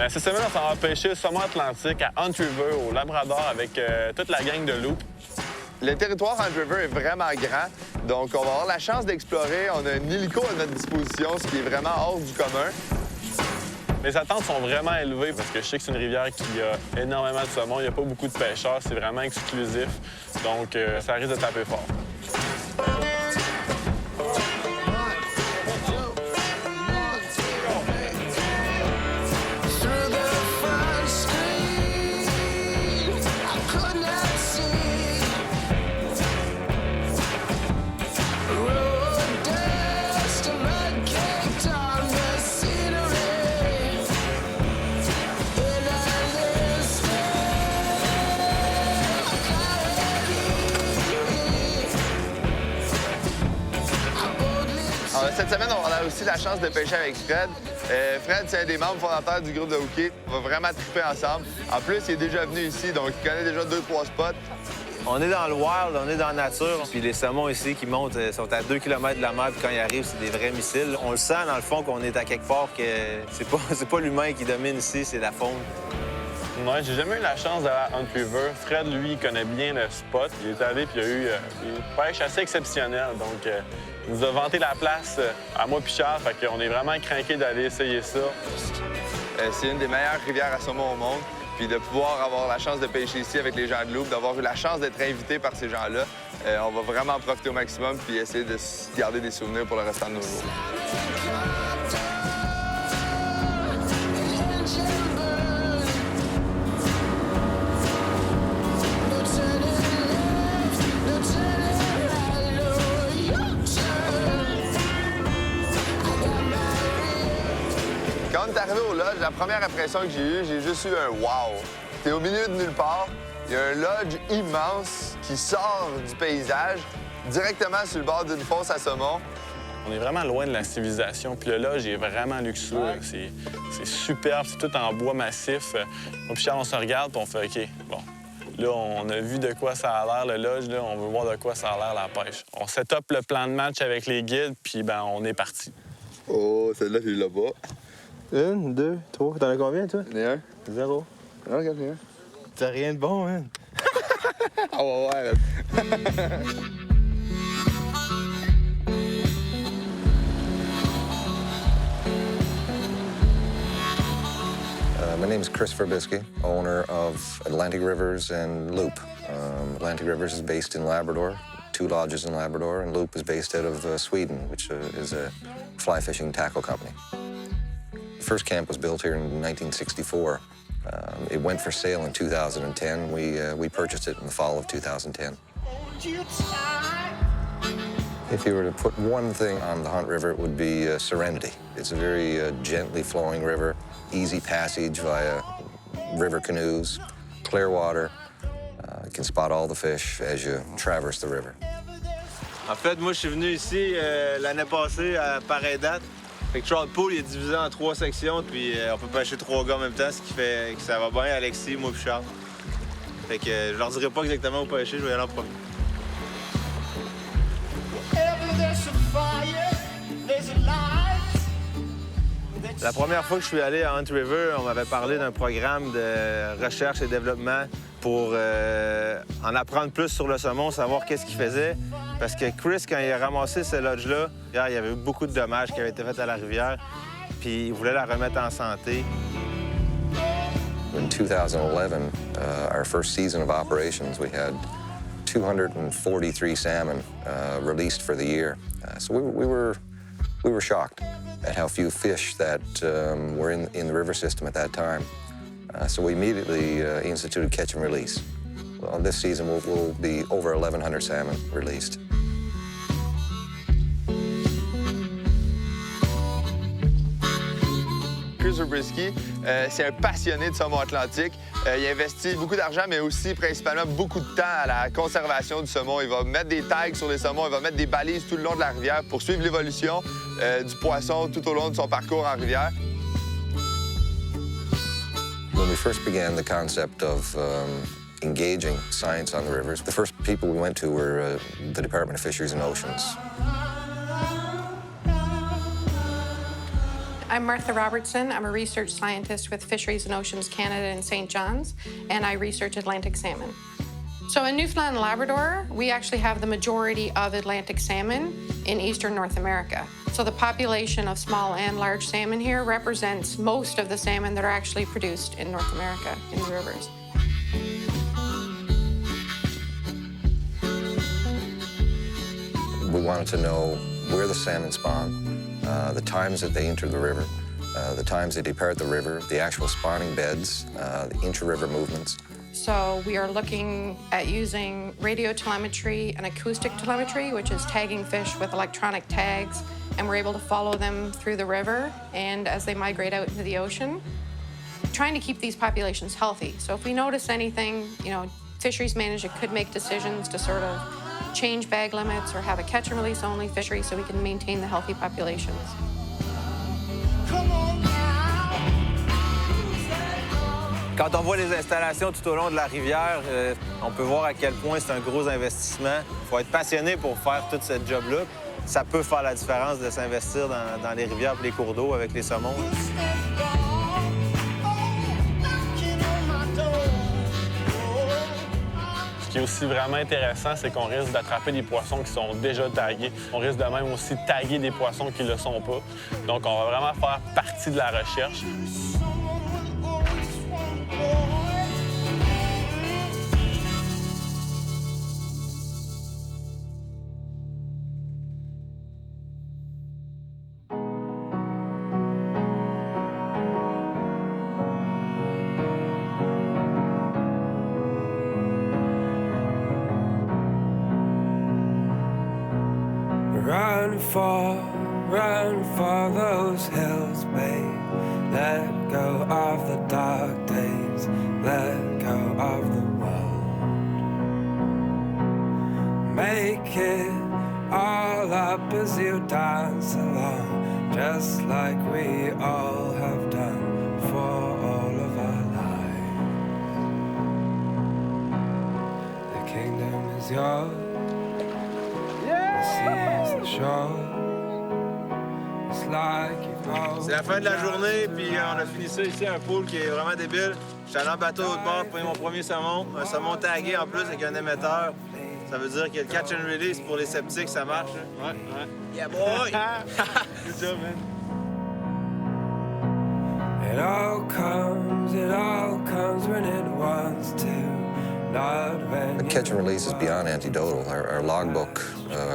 Cette semaine, on s'en va pêcher le saumon atlantique à Hunt River, au Labrador, avec toute la gang de loups. Le territoire Hunt River est vraiment grand, donc on va avoir la chance d'explorer. On a un hélico à notre disposition, ce qui est vraiment hors du commun. Les attentes sont vraiment élevées parce que je sais que c'est une rivière qui a énormément de saumon. Il n'y a pas beaucoup de pêcheurs, c'est vraiment exclusif, donc ça risque de taper fort. Cette semaine, on a aussi la chance de pêcher avec Fred. Fred, c'est un des membres fondateurs du groupe de hockey. On va vraiment triper ensemble. En plus, il est déjà venu ici, donc il connaît déjà 2-3 spots. On est dans le wild, on est dans la nature. Puis les saumons ici qui montent sont à 2 km de la mer, puis quand ils arrivent, c'est des vrais missiles. On le sent, dans le fond, qu'on est à quelque part que c'est pas l'humain qui domine ici, c'est la faune. Ouais, j'ai jamais eu la chance d'aller à Hunt River. Fred, lui, il connaît bien le spot. Il est allé, puis il a eu une pêche assez exceptionnelle. Donc, il nous a vanté la place à moi puis Charles. Fait qu'on est vraiment craqués d'aller essayer ça. C'est une des meilleures rivières à saumon au monde. Puis de pouvoir avoir la chance de pêcher ici avec les gens de Loup, d'avoir eu la chance d'être invité par ces gens-là, on va vraiment en profiter au maximum puis essayer de garder des souvenirs pour le restant de nos jours. Quand on est arrivé au lodge, la première impression que j'ai juste eu un « wow ». T'es au milieu de nulle part, il y a un lodge immense qui sort du paysage, directement sur le bord d'une fosse à saumon. On est vraiment loin de la civilisation, puis le lodge est vraiment luxueux. Ouais. C'est superbe, c'est tout en bois massif. Moi puis Charles, on se regarde, puis on fait « OK, bon, là, on a vu de quoi ça a l'air, le lodge, là, on veut voir de quoi ça a l'air, la pêche. » On set up le plan de match avec les guides, puis ben on est parti. Oh, celle-là, je l'ai pas. 1, 2, 3. T'en as combien, toi? J'en ai un. 0. Non, regarde, j'en ai un. T'as rien de bon, man. Ah ouais. My name is Chris Verbisky, owner of Atlantic Rivers and Loop. Atlantic Rivers is based in Labrador, 2 lodges in Labrador, and Loop is based out of Sweden, which is a fly fishing tackle company. The first camp was built here in 1964. It went for sale in 2010. We purchased it in the fall of 2010. If you were to put one thing on the Hunt River, it would be serenity. It's a very gently flowing river, easy passage via river canoes, clear water. You can spot all the fish as you traverse the river. En fait, moi, je suis venu ici l'année passée à pareille date. Fait que Trout Pool, il est divisé en 3 sections, puis on peut pêcher 3 gars en même temps, ce qui fait que ça va bien, Alexis, moi puis Charles. Fait que je leur dirai pas exactement où pêcher, je vais y aller en premier. La première fois que je suis allé à Hunt River, on m'avait parlé d'un programme de recherche et développement pour en apprendre plus sur le saumon, savoir qu'est-ce qu'il faisait. Parce que Chris, quand il a ramassé ce lodge-là, il y avait eu beaucoup de dommages qui avaient été faits à la rivière, puis il voulait la remettre en santé. In 2011, our first season of operations, we had 243 salmon released for the year. So we were shocked at how few fish that were in the river system at that time. So we immediately instituted catch and release. Well, this season we'll be over 1,100 salmon released. Chris Verbisky, c'est un passionné de saumon atlantique. Il investit beaucoup d'argent, mais aussi principalement beaucoup de temps à la conservation du saumon. Il va mettre des tags sur les saumons, il va mettre des balises tout le long de la rivière pour suivre l'évolution du poisson tout au long de son parcours en rivière. When we first began the concept of engaging science on the rivers, the first people we went to were the Department of Fisheries and Oceans. I'm Martha Robertson. I'm a research scientist with Fisheries and Oceans Canada in St. John's, and I research Atlantic salmon. So in Newfoundland and Labrador, we actually have the majority of Atlantic salmon in eastern North America. So the population of small and large salmon here represents most of the salmon that are actually produced in North America in the rivers. We wanted to know where the salmon spawn, the times that they enter the river, the times they depart the river, the actual spawning beds, the intra-river movements. So we are looking at using radio telemetry and acoustic telemetry, which is tagging fish with electronic tags, and we're able to follow them through the river and as they migrate out into the ocean, trying to keep these populations healthy. So if we notice anything, fisheries management could make decisions to sort of change bag limits or have a catch and release only fishery so we can maintain the healthy populations. Quand on voit les installations tout au long de la rivière, on peut voir à quel point c'est un gros investissement. Il faut être passionné pour faire toute cette job-là. Ça peut faire la différence de s'investir dans les rivières et les cours d'eau avec les saumons. Ce qui est aussi vraiment intéressant, c'est qu'on risque d'attraper des poissons qui sont déjà tagués. On risque de même aussi taguer des poissons qui ne le sont pas. Donc, on va vraiment faire partie de la recherche. Run for those hills, babe. Let go of the dark days. Let go of the world. Make it all up as you dance along, just like we all have done for all of our lives. The kingdom is yours. C'est la fin de la journée, puis on a fini ça ici, un pool qui est vraiment débile. Je suis allé en bateau de bord pour mon premier saumon, un saumon tagué en plus avec un émetteur. Ça veut dire que le catch and release pour les sceptiques, ça marche. Ouais. Yeah, boy! Good job, man. It all comes when it wants to. The catch and release is beyond anecdotal. Our logbook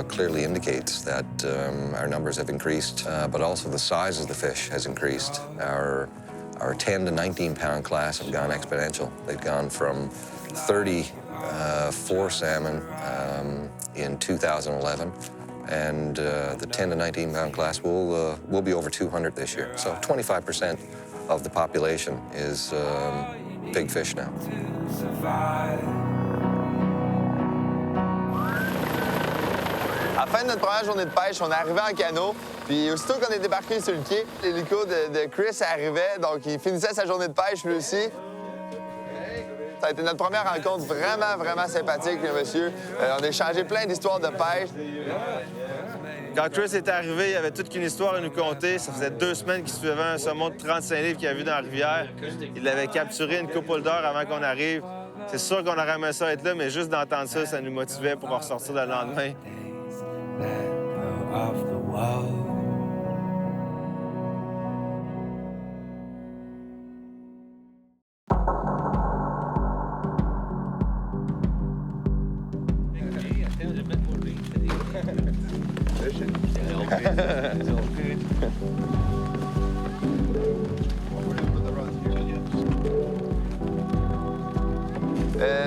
clearly indicates that our numbers have increased, but also the size of the fish has increased. Our 10 to 19 pound class have gone exponential. They've gone from 34 salmon in 2011, and the 10 to 19 pound class will be over 200 this year. So 25% of the population is big fish now. À la fin de notre première journée de pêche, on est arrivé en canot, puis aussitôt qu'on est débarqué sur le quai, l'hélico de Chris arrivait, donc il finissait sa journée de pêche lui aussi. Ça a été notre première rencontre vraiment sympathique, le monsieur. On a échangé plein d'histoires de pêche. Quand Chris est arrivé, il avait toute une histoire à nous conter. Ça faisait 2 semaines qu'il suivait un saumon de 35 livres qu'il a vu dans la rivière. Il l'avait capturé une couple d'heures avant qu'on arrive. C'est sûr qu'on aurait aimé ça être là, mais juste d'entendre ça, ça nous motivait pour en ressortir le lendemain.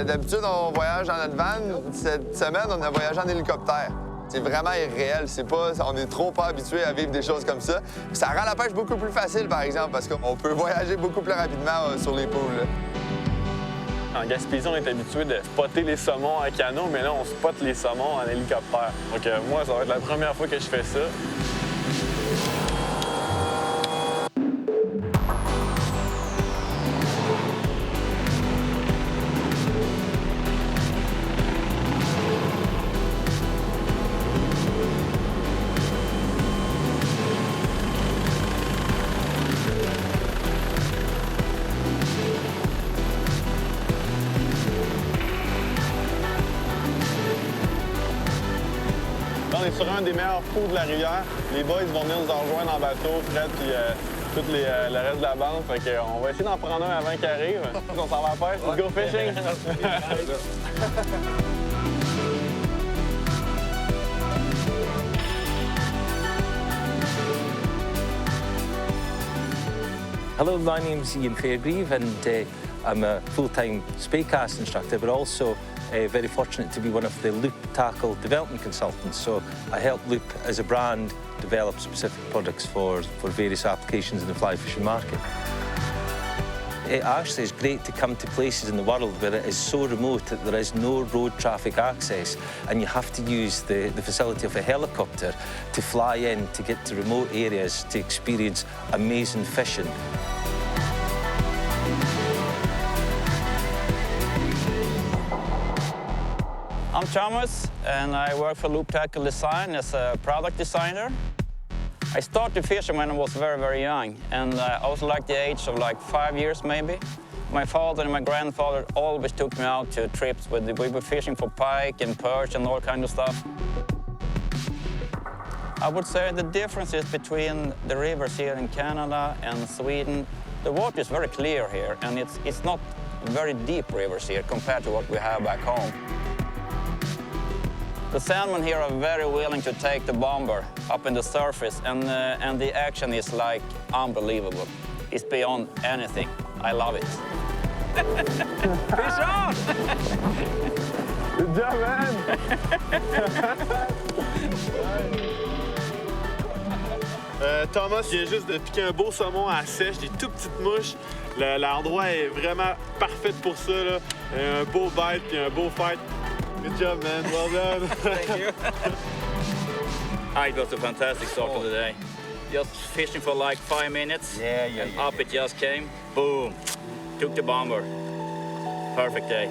D'habitude, on voyage dans notre van. Cette semaine, on a voyagé en hélicoptère. C'est vraiment irréel. On est trop pas habitué à vivre des choses comme ça. Ça rend la pêche beaucoup plus facile, par exemple, parce qu'on peut voyager beaucoup plus rapidement sur les poules. En Gaspésie, on est habitué de spotter les saumons en canot, mais là, on spotte les saumons en hélicoptère. Donc moi, ça va être la première fois que je fais ça. sur un des meilleurs pots de la rivière. Les boys vont venir nous en rejoindre en bateau, Fred, puis tout le reste de la bande. Fait qu'on va essayer d'en prendre un avant qu'il arrive. On s'en va à la pêche. Let's go fishing! Hello, my name's Ian Fairgrieve and I'm a full-time spaycast instructor, but also very fortunate to be one of the Loop tackle development consultants. So I help Loop as a brand develop specific products for various applications in the fly fishing market. It actually is great to come to places in the world where it is so remote that there is no road traffic access and you have to use the facility of a helicopter to fly in to get to remote areas to experience amazing fishing. I'm Thomas and I work for Loop Tackle Design as a product designer. I started fishing when I was very, very young, and I was like the age of like 5 years maybe. My father and my grandfather always took me out to trips we were fishing for pike and perch and all kind of stuff. I would say the differences between the rivers here in Canada and Sweden, the water is very clear here, and it's not very deep rivers here compared to what we have back home. The salmon here are very willing to take the bomber up in the surface, and the action is like unbelievable. It's beyond anything. I love it. Fish on! Good job, man! Thomas vient juste de piquer un beau saumon à la sèche, des tout petites mouches. L'endroit est vraiment parfait pour ça, là. Un beau bite puis un beau fight. Good job, man. Well done. Thank you. It was a fantastic start of the day. Just fishing for like 5 minutes. And up it just came. Boom. Took the bomber. Perfect day.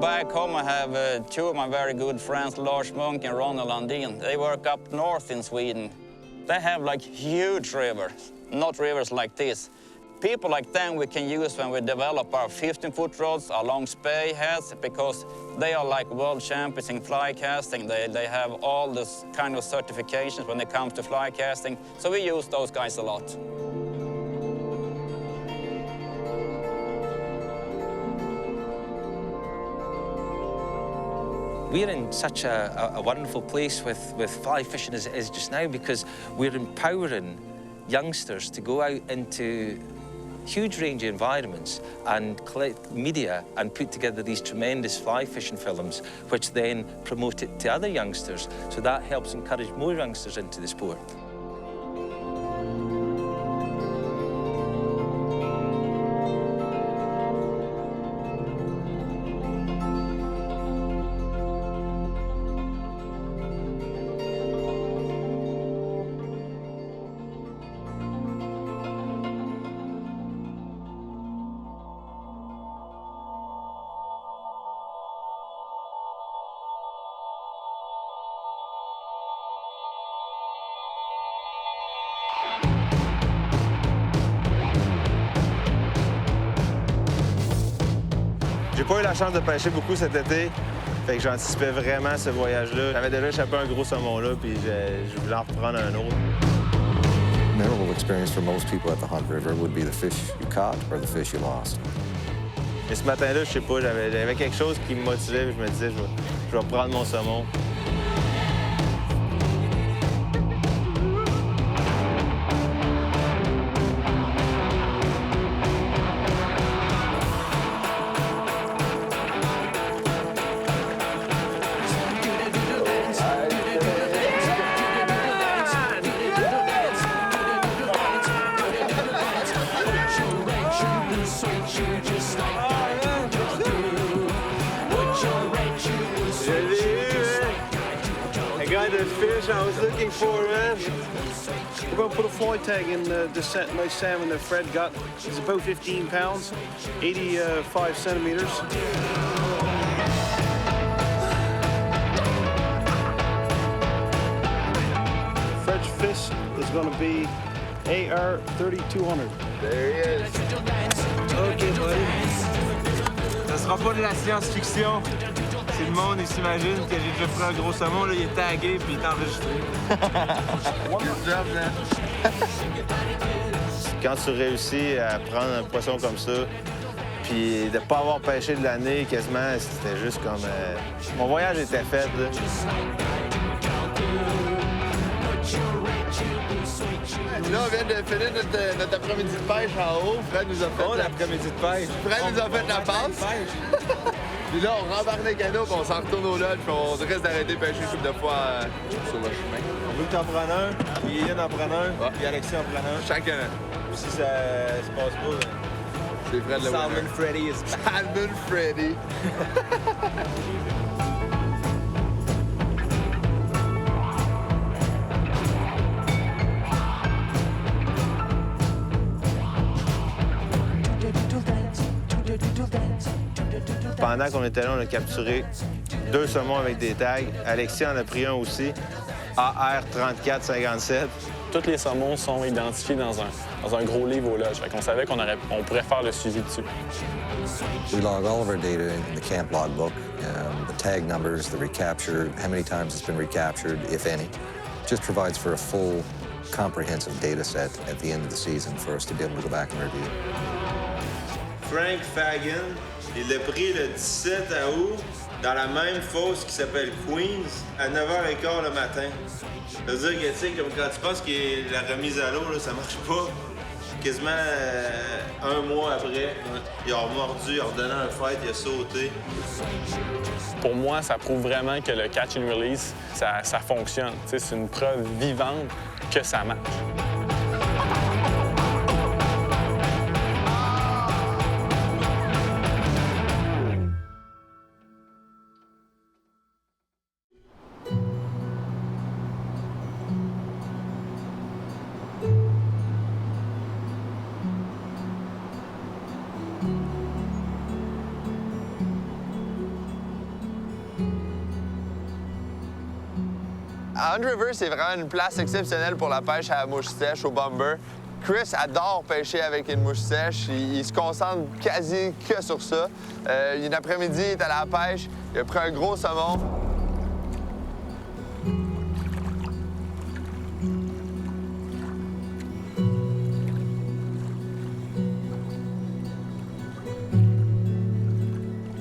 Back home I have two of my very good friends, Lars Munk and Ronald Landin. They work up north in Sweden. They have like huge rivers, not rivers like this. People like them we can use when we develop our 15-foot rods, our long spay heads, because they are like world champions in fly casting. They have all this kind of certifications when it comes to fly casting, so we use those guys a lot. We're in such a wonderful place with fly fishing as it is just now because we're empowering youngsters to go out into huge range of environments and collect media and put together these tremendous fly fishing films, which then promote it to other youngsters. So that helps encourage more youngsters into the sport. J'ai pas eu la chance de pêcher beaucoup cet été, fait que j'anticipais vraiment ce voyage-là. J'avais déjà échappé un gros saumon là, puis je voulais en reprendre un autre. Memorable experience for most people at the Hunt River would be the fish you caught or the fish you lost. Et ce matin-là, je sais pas, j'avais quelque chose qui me motivait, puis je me disais, je vais prendre mon saumon. I got the fish I was looking for, man. We're going to put a fly tag in this nice salmon that Fred got. It's about 15 pounds, 85 centimeters. Fred's fish is going to be AR 3200. There he is. OK, buddy. Ça sera pas de la science-fiction. Si le monde il s'imagine que j'ai déjà pris un gros saumon, là, il est tagué puis il est enregistré. Good job, man. Quand tu réussis à prendre un poisson comme ça, puis de pas avoir pêché de l'année quasiment, c'était juste comme... Mon voyage était fait, là. Là, on vient de finir notre après-midi de pêche en haut. Fred nous a fait... Bon, l'après-midi de pêche. Fred nous a fait la passe. Puis là, on rembarque les canaux, puis on s'en retourne au lodge, puis on risque d'arrêter de pêcher une couple de fois sur le chemin. On veut que t'en prennes un, puis Ian en prenne un, puis Alexis en prenne un. Chacun. Si ça se passe pas, c'est Fred le Salmon winner. Freddy is back. Salmon Freddy. Pendant qu'on était là, on a capturé 2 saumons avec des tags. Alexis en a pris un aussi, AR3457. Tous les saumons sont identifiés dans un gros livre au lodge. Fait qu'on savait qu'on pourrait faire le suivi dessus. We log all of our data in the camp logbook, the tag numbers, the recapture, how many times it's been recaptured, if any. Just provides for a full, comprehensive data set at the end of the season for us to be able to go back and review. Frank Fagan, il l'a pris le 17 août dans la même fosse qui s'appelle Queens à 9h15 le matin. Ça veut dire que, tu sais, comme quand tu penses que la remise à l'eau, là, ça marche pas, quasiment un mois après, il a mordu, il a redonné un fight, il a sauté. Pour moi, ça prouve vraiment que le catch and release, ça fonctionne. Tu sais, c'est une preuve vivante que ça marche. À Hunt River, c'est vraiment une place exceptionnelle pour la pêche à la mouche sèche, au bomber. Chris adore pêcher avec une mouche sèche. Il se concentre quasi que sur ça. Une après-midi, il est allé à la pêche, il a pris un gros saumon.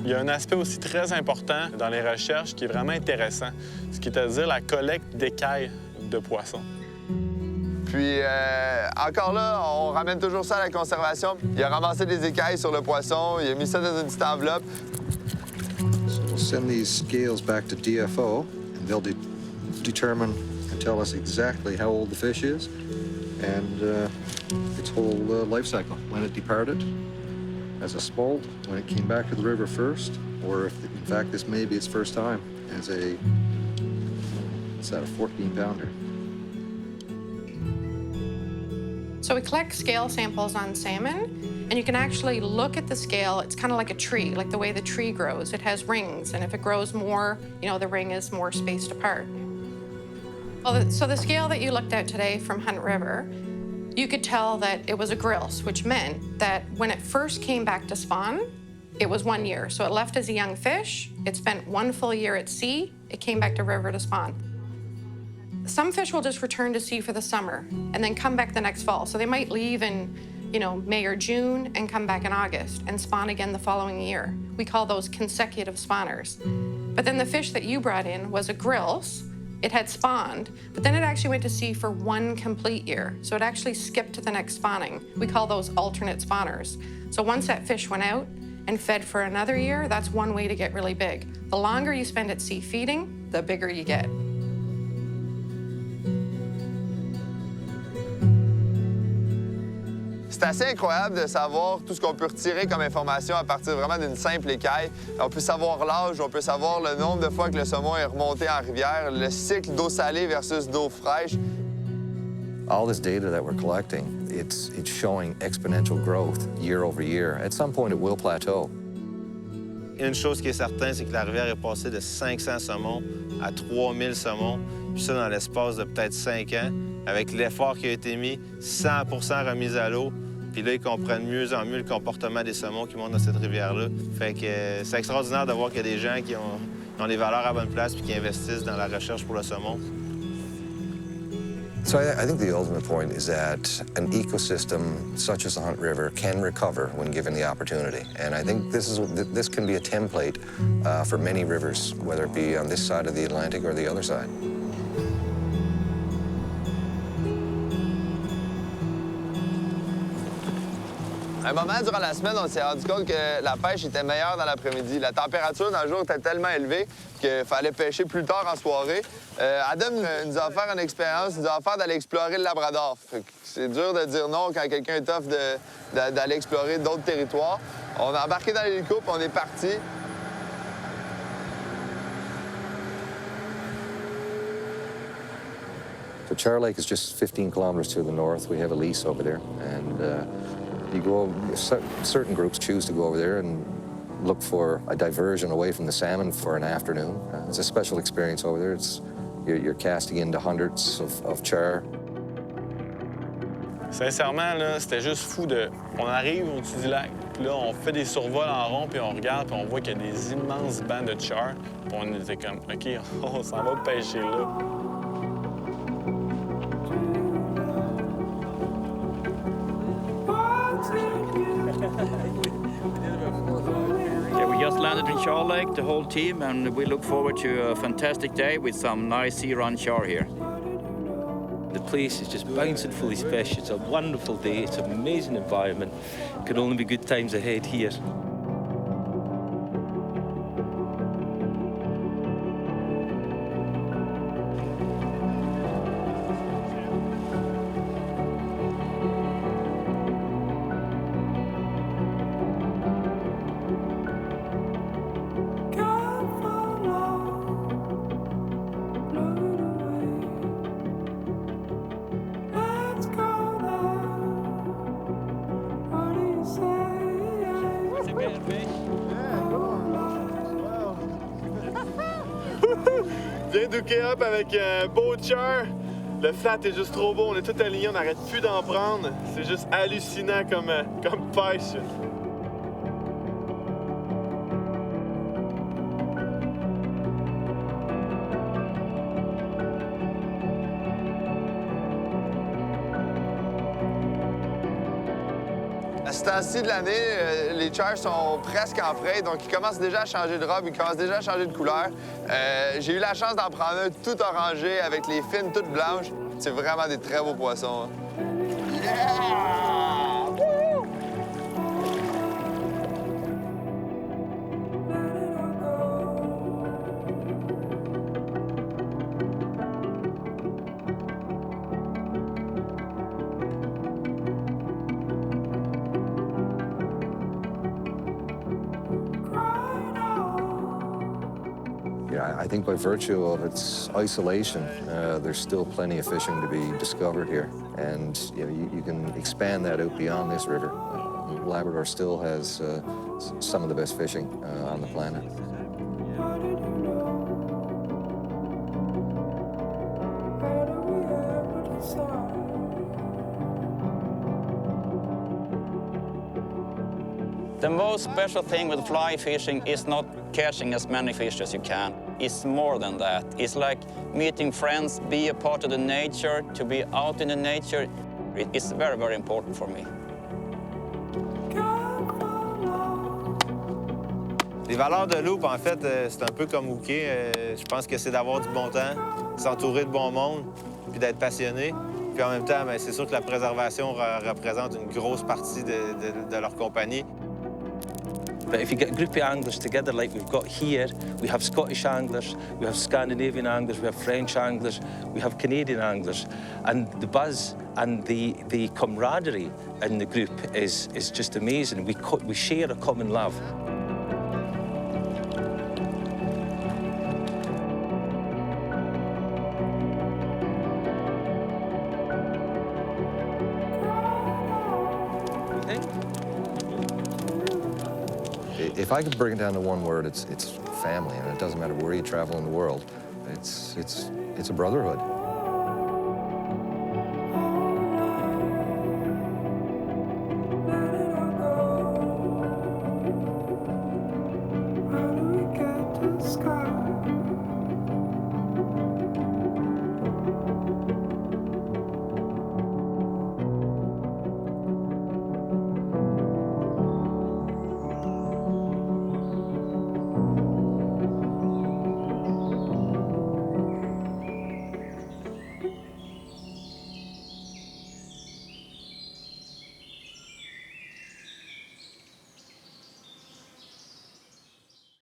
Il y a un aspect aussi très important dans les recherches qui est vraiment intéressant, ce qui est à dire la collecte d'écailles de poissons. Puis, encore là, on ramène toujours ça à la conservation. Il a ramassé des écailles sur le poisson, il a mis ça dans une petite enveloppe. So we'll send these scales back to DFO, and they'll determine and tell us exactly how old the fish is and its whole life cycle, when it departed as a smolt, when it came back to the river first, or if, in fact, this may be its first time as a 14-pounder. So we collect scale samples on salmon, and you can actually look at the scale. It's kind of like a tree, like the way the tree grows. It has rings, and if it grows more, you know, the ring is more spaced apart. Well, so the scale that you looked at today from Hunt River, you could tell that it was a grilse, which meant that when it first came back to spawn, it was 1 year. So it left as a young fish, it spent 1 full year at sea, it came back to river to spawn. Some fish will just return to sea for the summer and then come back the next fall. So they might leave in, you know, May or June and come back in August and spawn again the following year. We call those consecutive spawners. But then the fish that you brought in was a grilse. It had spawned, but then it actually went to sea for 1 complete year. So it actually skipped to the next spawning. We call those alternate spawners. So once that fish went out and fed for another year, that's one way to get really big. The longer you spend at sea feeding, the bigger you get. C'est assez incroyable de savoir tout ce qu'on peut retirer comme information à partir vraiment d'une simple écaille. On peut savoir l'âge, on peut savoir le nombre de fois que le saumon est remonté en rivière, le cycle d'eau salée versus d'eau fraîche. All this data that we're collecting, it's showing exponential growth year over year. At some point, it will plateau. Une chose qui est certaine, c'est que la rivière est passée de 500 saumons à 3000 saumons, puis ça dans l'espace de peut-être 5 ans, avec l'effort qui a été mis, 100 remise à l'eau, puis là, ils comprennent de mieux en mieux le comportement des saumons qui montent dans cette rivière-là. Fait que c'est extraordinaire de voir qu'il y a des gens qui ont les valeurs à bonne place puis qui investissent dans la recherche pour le saumon. So I think the ultimate point is that an ecosystem such as the Hunt River can recover when given the opportunity. And I think this can be a template for many rivers, whether it be on this side of the Atlantic or the other side. À un moment durant la semaine, on s'est rendu compte que la pêche était meilleure dans l'après-midi. La température dans le jour était tellement élevée qu'il fallait pêcher plus tard en soirée. Adam nous a offert une expérience, nous a offert d'aller explorer le Labrador. C'est dur de dire non quand quelqu'un t'offre d'aller explorer d'autres territoires. On a embarqué dans l'hélico puis on est parti. So Char Lake is just 15 kilometers to the north. We have a lease over there, and you go. Certain groups choose to go over there and look for a diversion away from the salmon for an afternoon. It's a special experience over there. You're casting into hundreds of char. Sincèrement, là, c'était juste fou de... On arrive au-dessus du lac, puis là, on fait des survols en rond, puis on regarde, puis on voit qu'il y a des immenses bancs de char. Puis on était comme, OK, on s'en va pêcher là. Yeah, we just landed in Char Lake, the whole team, and we look forward to a fantastic day with some nice sea-run char here. The place is just bouncing full of fish. It's a wonderful day. It's an amazing environment. Can only be good times ahead here. Viens d'hooker up avec un beau char. Le flat est juste trop beau. On est tout alignés, on n'arrête plus d'en prendre. C'est juste hallucinant comme pêche. À ce temps-ci de l'année, les chars sont presque en frais, donc ils commencent déjà à changer de robe, ils commencent déjà à changer de couleur. J'ai eu la chance d'en prendre un tout orangé avec les fines toutes blanches. C'est vraiment des très beaux poissons. Yeah! I think by virtue of its isolation, there's still plenty of fishing to be discovered here. And you can expand that out beyond this river. Labrador still has some of the best fishing on the planet. The most special thing with fly fishing is not catching as many fish as you can. It's more than that. It's like meeting friends, be a part of the nature, to be out in the nature. It's very, very important for me. Les valeurs de loupe, en fait, c'est un peu comme hooker. Je pense que c'est d'avoir du bon temps, s'entourer de bon monde, puis d'être passionné. Puis en même temps, c'est sûr que la préservation représente une grosse partie de leur compagnie. But if you get a group of anglers together like we've got here, we have Scottish anglers, we have Scandinavian anglers, we have French anglers, we have Canadian anglers, and the buzz and the camaraderie in the group is just amazing. We share a common love. If I could bring it down to one word, it's family, and it doesn't matter where you travel in the world. It's a brotherhood. How do we get to the sky?